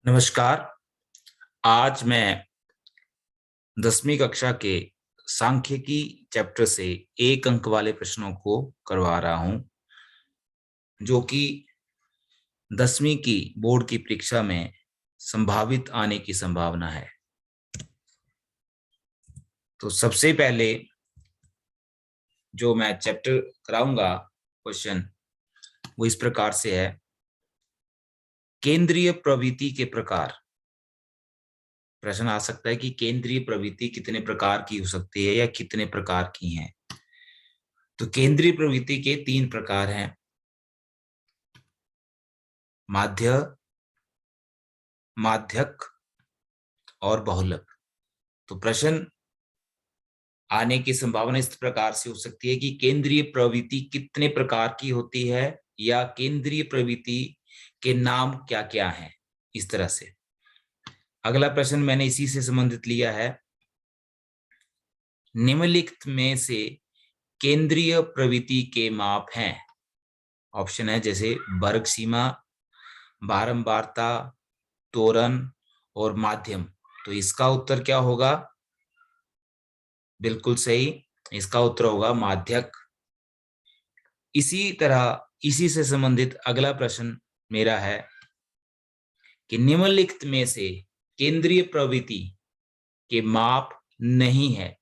नमस्कार। आज मैं 10वीं कक्षा के सांख्यिकी चैप्टर से 1 अंक वाले प्रश्नों को करवा रहा हूं, जो कि 10वीं की बोर्ड की परीक्षा में संभावित आने की संभावना है। तो सबसे पहले जो मैं चैप्टर कराऊंगा क्वेश्चन, वो इस प्रकार से है। केंद्रीय प्रवृत्ति के प्रकार। प्रश्न आ सकता है कि केंद्रीय प्रवृत्ति कितने प्रकार की हो सकती है या कितने प्रकार की हैं। तो केंद्रीय प्रवृत्ति के 3 प्रकार हैं: माध्य, माध्यक और बहुलक। तो प्रश्न आने की संभावना इस प्रकार से हो सकती है कि केंद्रीय प्रवृत्ति कितने प्रकार की होती है या केंद्रीय प्रवृत्ति के नाम क्या क्या हैं, इस तरह से। अगला प्रश्न मैंने इसी से संबंधित लिया है। निम्नलिखित में से केंद्रीय प्रवृत्ति के माप हैं। ऑप्शन है जैसे वर्ग सीमा, बारंबारता, त्वरण और माध्यम। तो इसका उत्तर क्या होगा? बिल्कुल सही, इसका उत्तर होगा माध्यक। इसी तरह इसी से संबंधित अगला प्रश्न मेरा है कि निम्नलिखित में से केंद्रीय प्रवृत्ति के माप नहीं है।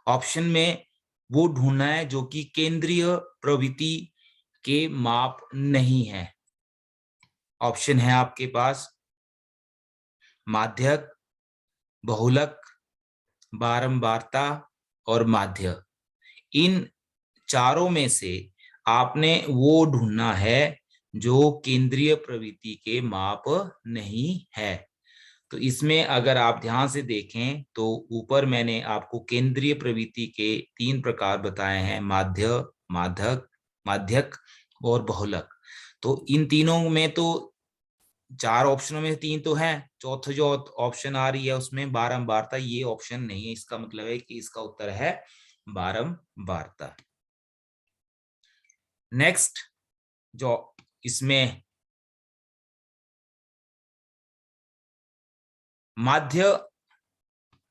ऑप्शन में वो ढूंढना है जो कि केंद्रीय प्रवृत्ति के माप नहीं है। ऑप्शन है आपके पास माध्यक, बहुलक, बारंबारता और माध्य। इन चारों में से आपने वो ढूंढना है जो केंद्रीय प्रवृत्ति के माप नहीं है। तो इसमें अगर आप ध्यान से देखें तो ऊपर मैंने आपको केंद्रीय प्रवृत्ति के 3 प्रकार बताए हैं: माध्य, माध्यक, माध्यक और बहुलक। तो इन तीनों में तो 4 ऑप्शनों में 3 तो हैं, चौथा जो ऑप्शन आ रही है उसमें बारंबारता, ये ऑप्शन नहीं है। इसका मतलब है कि इसका उत्तर है बारंबारता। नेक्स्ट जो इसमें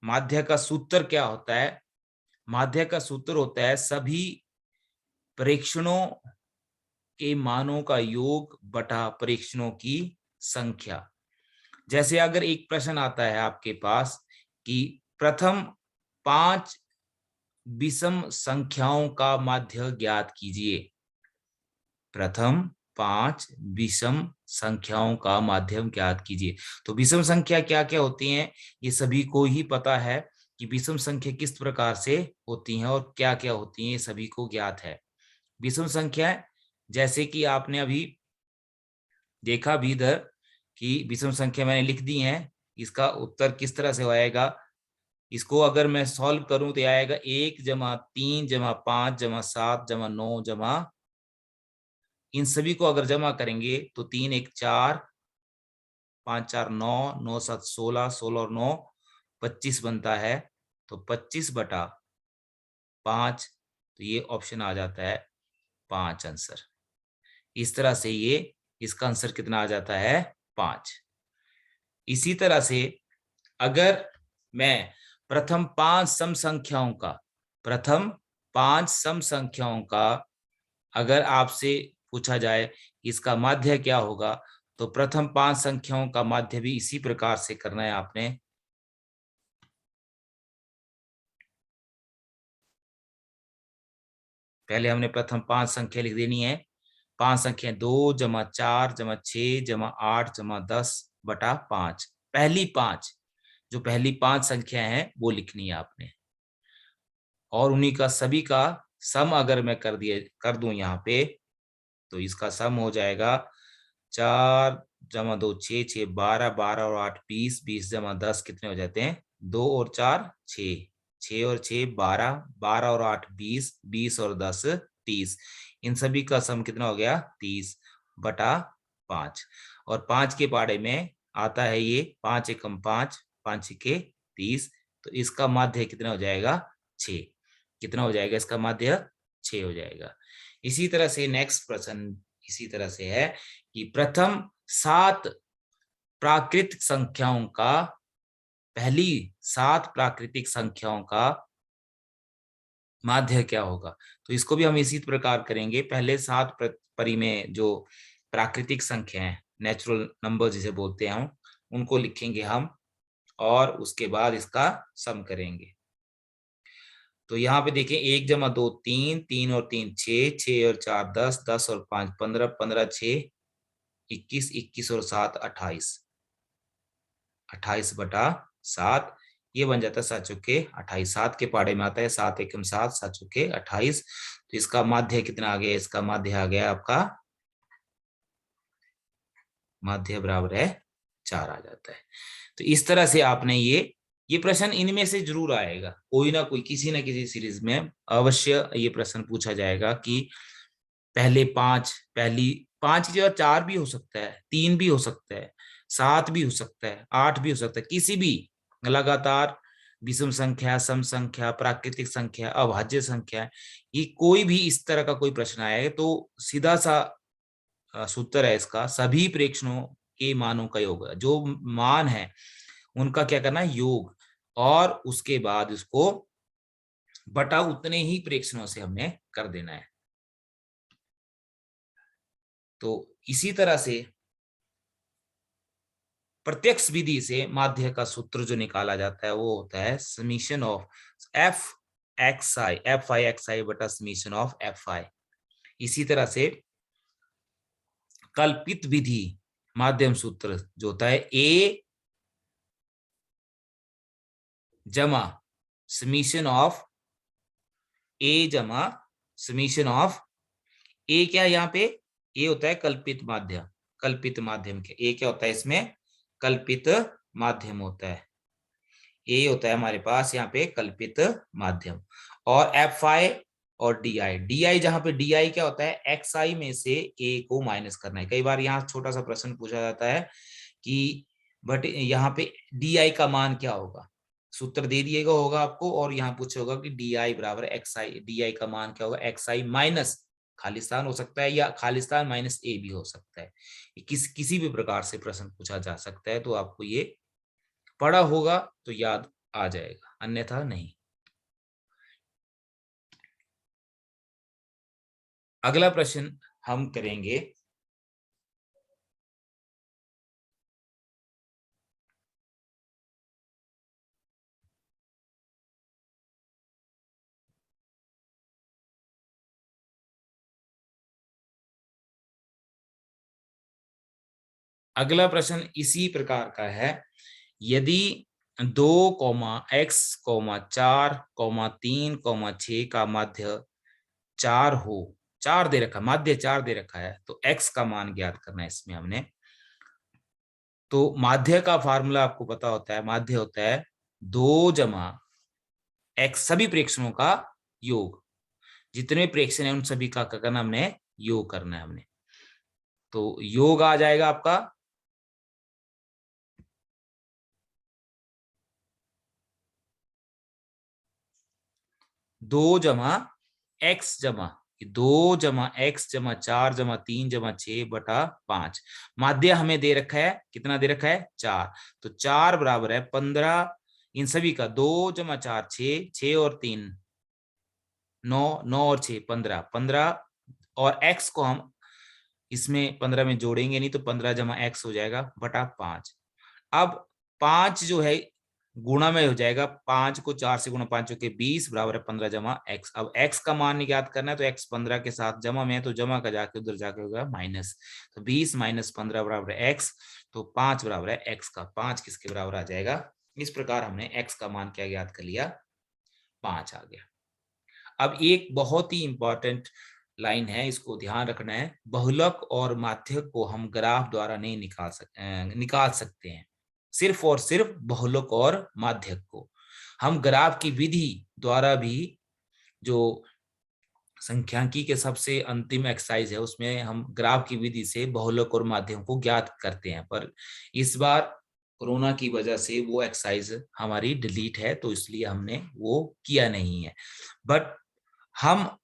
माध्य का सूत्र क्या होता है? माध्य का सूत्र होता है सभी परीक्षणों के मानों का योग बटा परीक्षणों की संख्या। जैसे अगर एक प्रश्न आता है आपके पास कि प्रथम 5 विषम संख्याओं का माध्य ज्ञात कीजिए। प्रथम 5 विषम संख्याओं का माध्यम ज्ञात कीजिए। तो विषम संख्या क्या क्या होती हैं, ये सभी को ही पता है कि विषम संख्या किस प्रकार से होती हैं और क्या क्या होती हैं, ये सभी को ज्ञात है। विषम संख्या जैसे कि आपने अभी देखा भी इधर कि विषम संख्या मैंने लिख दी है। इसका उत्तर किस तरह से आएगा? इसको अगर मैं सॉल्व करूं तो आएगा 1 जमा 3 जमा 5 जमा 7 जमा 9 जमा, इन सभी को अगर जमा करेंगे तो 3 1 4, 5 4 9, 9 7 16, 16 और 9 25 बनता है। तो 25 बटा 5, तो ये ऑप्शन आ जाता है 5 आंसर। इस तरह से ये इसका आंसर कितना आ जाता है? 5। इसी तरह से अगर मैं प्रथम 5 सम संख्याओं का अगर आपसे पूछा जाए इसका माध्य क्या होगा, तो प्रथम 5 संख्याओं का माध्य भी इसी प्रकार से करना है आपने। पहले हमने प्रथम 5 संख्या लिख देनी है। 5 संख्या 2 जमा 4 जमा 6 जमा 8 जमा 10 बटा 5। जो पहली 5 संख्या है वो लिखनी है आपने, और उन्हीं का सभी का सम अगर मैं कर दूं यहाँ पे, तो इसका सम हो जाएगा 4 जमा 2 6, 6 12, 12 और 8 20, 20 जमा 10 कितने हो जाते हैं? 2 और 4 6, 6 और 6 12, 12 और 8 20, 20 और 10 30। इन सभी का सम कितना हो गया? 30 बटा 5। और 5 के पाड़े में आता है ये 5 एकम 5, 5 के 30। तो इसका माध्य कितना हो जाएगा? 6। कितना हो जाएगा इसका माध्य? 6 हो जाएगा। इसी तरह से नेक्स्ट प्रश्न इसी तरह से है कि प्रथम 7 प्राकृतिक संख्याओं का, पहली 7 प्राकृतिक संख्याओं का माध्य क्या होगा। तो इसको भी हम इसी प्रकार करेंगे। पहले 7 परी में जो प्राकृतिक संख्या है, नेचुरल नंबर जिसे बोलते हैं हम, उनको लिखेंगे हम, और उसके बाद इसका सम करेंगे। तो यहाँ पे देखें, 1 जमा 2 3, 3 और 3 6, 6 और 4 10, 10 और 5 15, 15 6 21, 21 और 7 28, 28/7, ये बन जाता है 7 चौके 28। 7 के पाड़े में आता है 7 एकम 7, 7 चौके 28। तो इसका माध्य कितना आ गया, इसका माध्य आ गया आपका, माध्य बराबर है 4 आ जाता है। तो इस तरह से आपने ये प्रश्न इनमें से जरूर आएगा, कोई ना कोई, किसी ना किसी सीरीज में अवश्य ये प्रश्न पूछा जाएगा कि पहले 5, पहली 5 की जगह 4 भी हो सकता है, 3 भी हो सकता है, 7 भी हो सकता है, 8 भी हो सकता है, किसी भी लगातार विषम संख्या, सम संख्या, प्राकृतिक संख्या, अभाज्य संख्या, ये कोई भी इस तरह का कोई प्रश्न आए तो सीधा सा सूत्र है इसका, सभी प्रेक्षणों के मानों का योग, जो मान है उनका क्या करना है, योग, और उसके बाद उसको बटा उतने ही प्रेक्षणों से हमने कर देना है। तो इसी तरह से प्रत्यक्ष विधि से माध्य का सूत्र जो निकाला जाता है वो होता है समीशन ऑफ एफ एक्स आई बटा समीशन ऑफ एफ आई। इसी तरह से कल्पित विधि माध्यम सूत्र जो होता है ए जमा समीशन ऑफ ए जमा समीशन ऑफ ए, क्या है यहाँ पे, ए होता है कल्पित माध्यम, कल्पित माध्यम के ए क्या होता है इसमें, कल्पित माध्यम होता है, ए होता है हमारे पास यहाँ पे कल्पित माध्यम। और एफ आई और डी आई, डी आई जहां पे डी आई क्या होता है, एक्स आई में से ए को माइनस करना है। कई बार यहाँ छोटा सा प्रश्न पूछा जाता है कि बट यहाँ पे डी आई का मान क्या होगा, सूत्र दे दिएगा होगा आपको, और यहाँ पूछा होगा कि डी आई बराबर एक्स आई, डी आई का मान क्या होगा, एक्स आई माइनस खालिस्तान हो सकता है, या खालिस्तान माइनस ए भी हो सकता है। किसी भी प्रकार से प्रश्न पूछा जा सकता है, तो आपको ये पढ़ा होगा तो याद आ जाएगा, अन्यथा नहीं। अगला प्रश्न हम करेंगे अगला प्रश्न इसी प्रकार का है, यदि 2,x,4,3,6 का माध्य 4 हो, 4 दे रखा, माध्य 4 दे रखा है, तो x का मान ज्ञात करना है इसमें हमने। तो माध्य का फार्मूला आपको पता होता है, माध्य होता है 2 जमा x, सभी प्रेक्षणों का योग, जितने प्रेक्षण है उन सभी का करना हमने योग करना है हमने। तो योग आ जाएगा आपका 2 जमा x जमा 2 जमा x जमा 4 जमा 3 जमा 6 बटा 5। माध्य हमें दे रखा है, कितना दे रखा है, 4। तो 4 बराबर है 15, इन सभी का 2 जमा 4 6, 6 और 3 9, 9 और 6 15, 15 और x को हम इसमें 15 में जोड़ेंगे नहीं, तो 15 जमा x हो जाएगा बटा 5। अब 5 जो है गुणा में हो जाएगा, 5 को 4 से गुणा 5 के 20 बराबर है 15 जमा x। अब x का मान ज्ञात करना है, तो x 15 के साथ जमा में है, तो जमा का जाके उधर जाके होगा माइनस, तो 20 माइनस 15 बराबर है x, तो 5 बराबर है x का, 5 किसके बराबर आ जाएगा। इस प्रकार हमने x का मान क्या ज्ञात कर लिया, 5 आ गया। अब एक बहुत ही इंपॉर्टेंट लाइन है, इसको ध्यान रखना है, बहुलक और माध्यक को हम ग्राफ द्वारा नहीं निकाल सकते हैं, सिर्फ और सिर्फ बहुलक और माध्यक को हम ग्राफ की विधि द्वारा भी, जो संख्यांकी के सबसे अंतिम एक्सरसाइज है उसमें हम ग्राफ की विधि से बहुलक और माध्यम को ज्ञात करते हैं, पर इस बार कोरोना की वजह से वो एक्सरसाइज हमारी डिलीट है, तो इसलिए हमने वो किया नहीं है। बट हम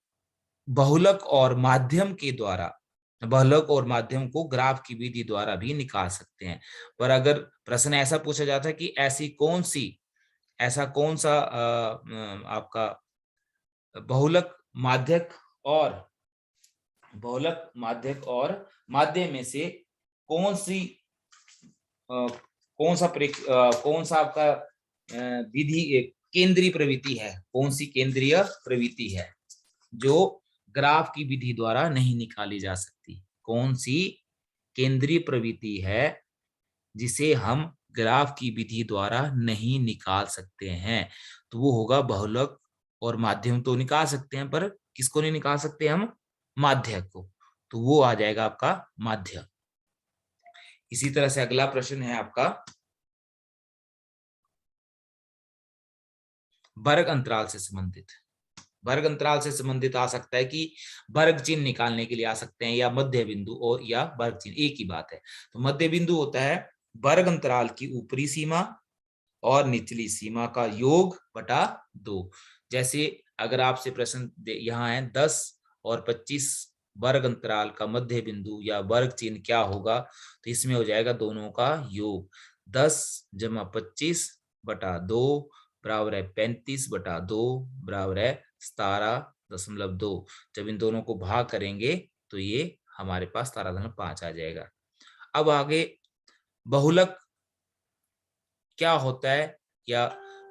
बहुलक और माध्यम के द्वारा बहुलक और माध्यम को ग्राफ की विधि द्वारा भी निकाल सकते हैं। पर अगर प्रश्न ऐसा पूछा जाता है कि ऐसा कौन सा आपका बहुलक माध्यक और माध्य में से कौन सी कौन सा आपका विधि केंद्रीय प्रवृत्ति है, कौन सी केंद्रीय प्रवृत्ति है जो ग्राफ की विधि द्वारा नहीं निकाली जा सकती, कौन सी केंद्रीय प्रवृत्ति है जिसे हम ग्राफ की विधि द्वारा नहीं निकाल सकते हैं, तो वो होगा बहुलक। और माध्यम तो निकाल सकते हैं, पर किसको नहीं निकाल सकते हम? माध्य को। तो वो आ जाएगा आपका माध्य। इसी तरह से अगला प्रश्न है आपका वर्ग अंतराल से संबंधित। वर्ग अंतराल से संबंधित आ सकता है कि वर्ग चिन्ह निकालने के लिए आ सकते हैं, या मध्य बिंदु और या वर्ग चिन्ह, एक ही बात है। तो मध्य बिंदु होता है वर्ग अंतराल की ऊपरी सीमा और निचली सीमा का योग बटा 2। जैसे अगर आपसे प्रश्न यहाँ है 10 और 25 वर्ग अंतराल का मध्य बिंदु या वर्ग चिन्ह क्या होगा, तो इसमें हो जाएगा दोनों का योग। 10 जमा 25 बटा 2 बराबर है 35 बटा 2 बराबर है 17.2। जब इन दोनों को भाग करेंगे तो ये हमारे पास 17.5 आ जाएगा। अब आगे बहुलक क्या होता है, या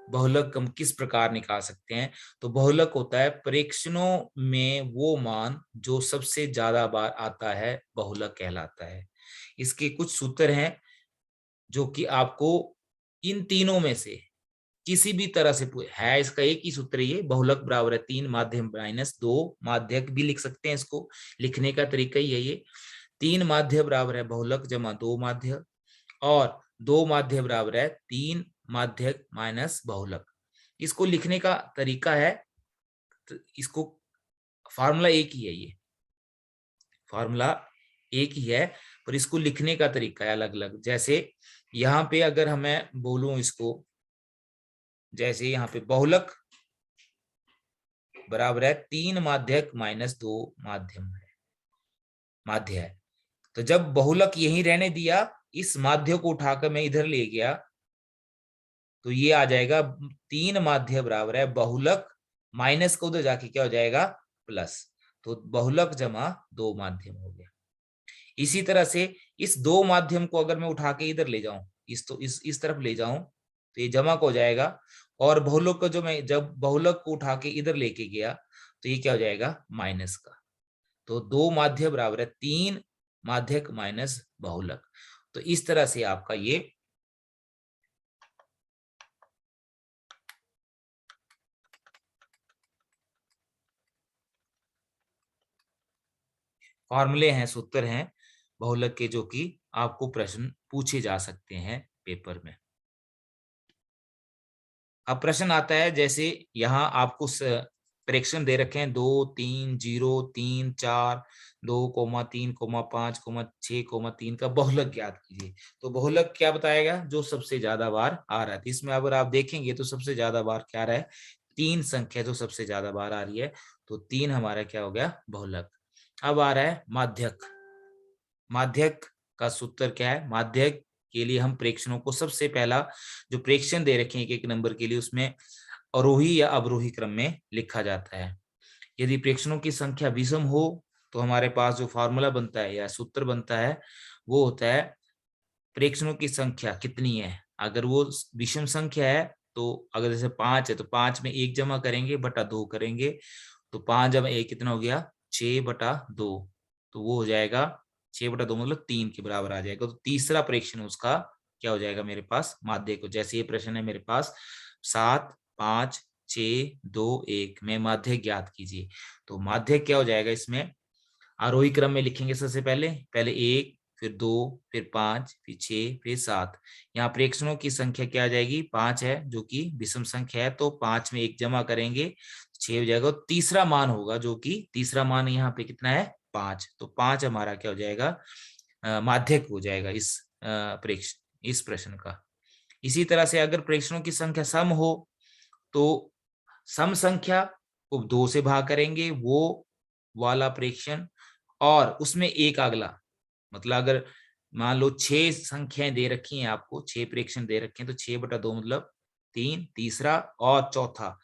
बहुलक हम किस प्रकार निकाल सकते हैं? तो बहुलक होता है प्रेक्षणों में वो मान जो सबसे ज्यादा बार आता है, बहुलक कहलाता है। इसके कुछ सूत्र हैं जो कि आपको इन तीनों में से किसी भी तरह से है, इसका एक ही सूत्र, ये बहुलक बराबर है 3 माध्यम माइनस 2 माध्यक भी लिख सकते हैं। इसको लिखने का तरीका ही है ये, 3 माध्य बराबर है बहुलक जमा 2 माध्य, और 2 माध्य बराबर है 3 माध्यक माइनस बहुलक। इसको लिखने का तरीका है, तो इसको फार्मूला एक ही है, ये फार्मूला एक ही है, पर इसको लिखने का तरीका है अलग अलग। जैसे यहाँ पे अगर हमें बोलूं इसको, जैसे यहाँ पे बहुलक बराबर है 3 माध्यक माइनस 2 माध्य है। तो जब बहुलक यहीं रहने दिया, इस माध्य को उठाकर मैं इधर ले गया, तो ये आ जाएगा 3 माध्य बराबर है बहुलक माइनस को उधर जाके क्या हो जाएगा, प्लस। तो बहुलक जमा 2 माध्यम हो गया। इसी तरह से इस 2 माध्यम को अगर मैं उठा के इधर ले जाऊं, इस तरफ ले जाऊं, तो ये जमा को हो जाएगा। और बहुलक को जब बहुलक को उठा के इधर लेके गया, तो ये क्या हो जाएगा, माइनस का। तो 2 माध्य बराबर है 3 माध्यक माइनस बहुलक। तो इस तरह से आपका ये फॉर्मूले हैं, सूत्र हैं बहुलक के, जो कि आपको प्रश्न पूछे जा सकते हैं पेपर में। अब प्रश्न आता है, जैसे यहाँ आपको प्रेक्षण दे रखे हैं 2 3 0 3 4 2,3 5 6 3 का बहुलक ज्ञात कीजिए। तो बहुलक क्या बताएगा, जो सबसे ज्यादा बार आ रहा है। इसमें अगर आप देखेंगे तो सबसे ज्यादा बार क्या आ रहा है, 3 संख्या जो सबसे ज्यादा बार आ रही है, तो 3 हमारा क्या हो गया, बहुलक। अब आ रहा है माध्यक। माध्यक का सूत्र क्या है? माध्यक के लिए हम प्रेक्षणों को सबसे पहला जो प्रेक्षण दे रखे हैं एक नंबर के लिए, उसमें आरोही या अवरोही क्रम में लिखा जाता है। यदि प्रेक्षणों की संख्या विषम हो, तो हमारे पास जो फार्मूला बनता है या सूत्र बनता है, वो होता है प्रेक्षणों की संख्या कितनी है। अगर वो विषम संख्या है, तो अगर जैसे 5 है, तो 5 में 1 जमा करेंगे बटा 2 करेंगे, तो 5 जमा 1 कितना हो गया, 6 बटा 2। तो वो हो जाएगा 6 बटा 2 मतलब 3 के बराबर आ जाएगा। तो तीसरा प्रेक्षण उसका क्या हो जाएगा मेरे पास, माध्य को। जैसे ये प्रश्न है मेरे पास 7 5 6 2 1 में माध्य ज्ञात कीजिए। तो माध्य क्या हो जाएगा, इसमें आरोही क्रम में लिखेंगे। सबसे पहले 1 फिर 2 फिर 5 फिर 6 फिर 7। यहाँ प्रेक्षणों की संख्या क्या आ जाएगी, 5 है, जो कि विषम संख्या है, तो 5 में 1 जमा करेंगे 6 हो जाएगा। तीसरा मान होगा, जो कि तीसरा मान यहाँ पे कितना है, 5। तो 5 हमारा क्या हो जाएगा, माध्यक हो जाएगा इस प्रश्न का। इसी तरह से अगर प्रेक्षणों की संख्या सम हो, तो सम संख्या को 2 से भाग करेंगे, वो वाला प्रेक्षण, और उसमें एक अगला, मतलब अगर मान लो 6 संख्याएं दे रखी हैं आपको, 6 प्रेक्षण दे रखे हैं, तो 6/2 मतलब 3, तीसरा और चौथा।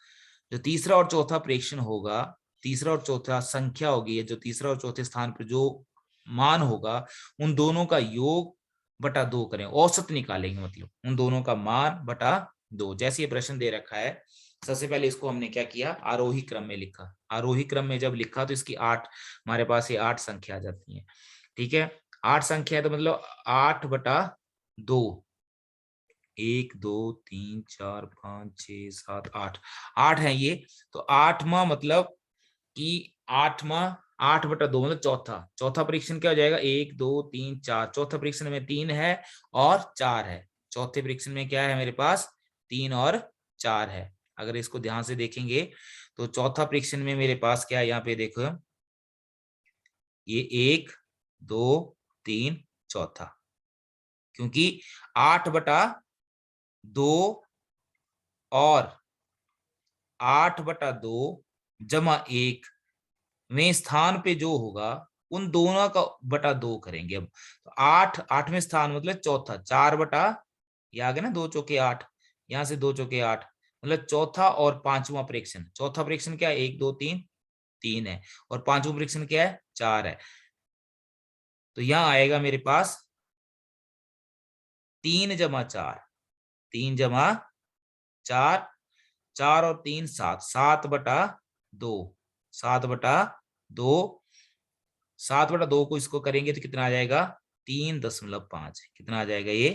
जो तीसरा और चौथा प्रेक्षण होगा, तीसरा और चौथा संख्या होगी, जो तीसरा और चौथे स्थान पर जो मान होगा, उन दोनों का योग बटा 2 करें, औसत निकालेंगे, मतलब उन दोनों का मान बटा 2। जैसे ये प्रश्न दे रखा है, सबसे पहले इसको हमने क्या किया, आरोही क्रम में लिखा। आरोही क्रम में जब लिखा तो इसकी 8, हमारे पास ये 8 संख्या आ जाती है। ठीक है, 8 संख्या है तो मतलब 8/2, 1 2 3 4 5 6 7 8, 8 है ये। तो 8वां मतलब कि 8/2 मतलब चौथा। चौथा परीक्षण क्या हो जाएगा, 1 2 3 4। चौथा परीक्षण में 3 है और 4 है। चौथे परीक्षण में क्या है मेरे पास, 3 और 4 है। अगर इसको ध्यान से देखेंगे तो चौथा परीक्षण में मेरे पास क्या है, यहाँ पे देखो, ये 1 2 3 चौथा, क्योंकि 8/2 और 8/2 जमा 1 में स्थान पे जो होगा, उन दोनों का बटा 2 करेंगे। अब तो 8, 8वें स्थान मतलब चौथा, 4 बटा, ये आ गया ना, 2 चौके 8, यहां से 2 चौके 8, मतलब चौथा और पांचवा प्रेक्षण। चौथा प्रेक्षण क्या है, 1 2 3, 3 है, और पांचवा प्रेक्षण क्या है, 4 है। तो यहां आएगा मेरे पास 3/4, 3/4, 4 और 3 7, 7/2, 7/2, 7/2 को इसको करेंगे तो कितना आ जाएगा, 3.5। कितना आ जाएगा ये,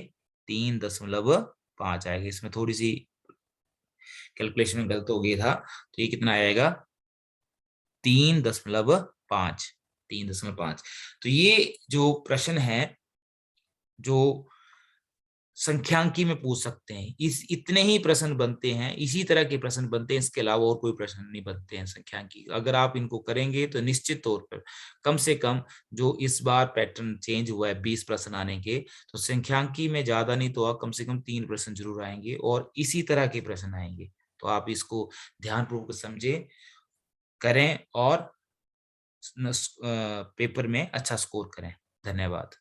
3.5 आएगा। इसमें थोड़ी सी कैलकुलेशन में गलत हो गया था, तो ये कितना आएगा, 3.5, 3.5। तो ये जो प्रश्न है, जो संख्यांकी में पूछ सकते हैं, इस इतने ही प्रश्न बनते हैं, इसी तरह के प्रश्न बनते हैं, इसके अलावा और कोई प्रश्न नहीं बनते हैं संख्यांकी। अगर आप इनको करेंगे तो निश्चित तौर पर कम से कम, जो इस बार पैटर्न चेंज हुआ है 20 प्रश्न आने के, तो संख्यांकी में ज्यादा नहीं तो कम से कम 3 प्रश्न जरूर आएंगे और इसी तरह के प्रश्न आएंगे। तो आप इसको ध्यानपूर्वक समझे, करें और पेपर में अच्छा स्कोर करें। धन्यवाद।